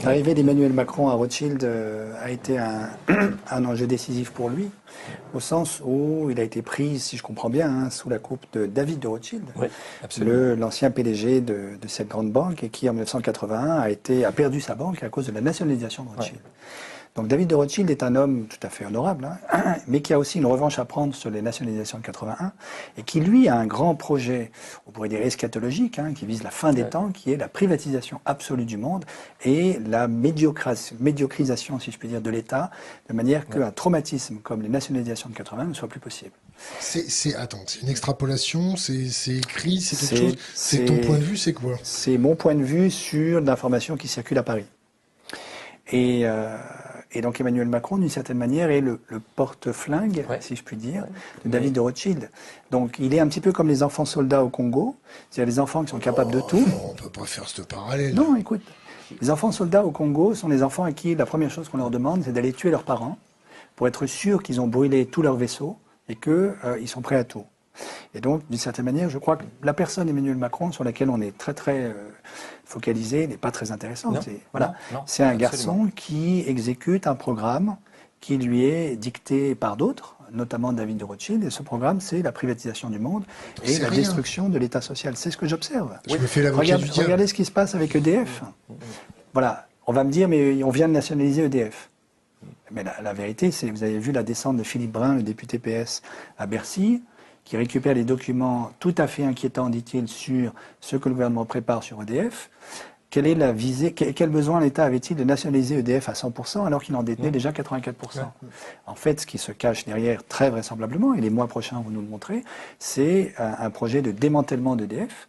L'arrivée d'Emmanuel Macron à Rothschild a été un enjeu décisif pour lui, au sens où il a été pris, si je comprends bien, sous la coupe de David de Rothschild, oui, l'ancien PDG de cette grande banque, et qui en 1981 a perdu sa banque à cause de la nationalisation de Rothschild. Ouais. Donc David de Rothschild est un homme tout à fait honorable, mais qui a aussi une revanche à prendre sur les nationalisations de 81, et qui lui a un grand projet, on pourrait dire eschatologique, qui vise la fin des temps, qui est la privatisation absolue du monde et la médiocrisation, si je puis dire, de l'État, de manière qu'un traumatisme comme les nationalisations de 81 ne soit plus possible. Attends, c'est une extrapolation, c'est écrit, c'est quelque chose. C'est ton point de vue, c'est quoi? C'est mon point de vue sur l'information qui circule à Paris. Et donc Emmanuel Macron, d'une certaine manière, est le porte-flingue, si je puis dire, de David de Rothschild. Donc il est un petit peu comme les enfants soldats au Congo, c'est-à-dire les enfants qui sont capables de tout. Non, on peut pas faire ce parallèle. Non, écoute, les enfants soldats au Congo sont les enfants à qui la première chose qu'on leur demande, c'est d'aller tuer leurs parents pour être sûr qu'ils ont brûlé tous leurs vaisseaux et qu'ils sont prêts à tout. Et donc, d'une certaine manière, je crois que la personne Emmanuel Macron, sur laquelle on est très focalisé, n'est pas très intéressante. C'est un garçon qui exécute un programme qui lui est dicté par d'autres, notamment David de Rothschild. Et ce programme, c'est la privatisation du monde et la destruction de l'État social. C'est ce que j'observe. Regardez ce qui se passe avec EDF. Voilà. On va me dire, mais on vient de nationaliser EDF. Mais la vérité, c'est, vous avez vu la descente de Philippe Brun, le député PS, à Bercy, qui récupère des documents tout à fait inquiétants, dit-il, sur ce que le gouvernement prépare sur EDF. Quelle est la visée, quel besoin l'État avait-il de nationaliser EDF à 100% alors qu'il en détenait déjà 84%? En fait, ce qui se cache derrière, très vraisemblablement, et les mois prochains vont nous le montrer, c'est un projet de démantèlement d'EDF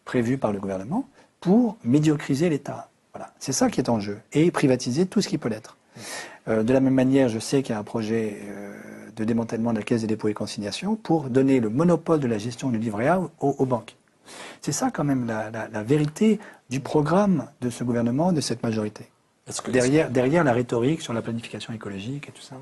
prévu par le gouvernement pour médiocriser l'État. Voilà. C'est ça qui est en jeu. Et privatiser tout ce qui peut l'être. De la même manière, je sais qu'il y a un projet de démantèlement de la Caisse des dépôts et consignations pour donner le monopole de la gestion du livret A aux banques. C'est ça quand même la vérité du programme de ce gouvernement, de cette majorité. Derrière la rhétorique sur la planification écologique et tout ça.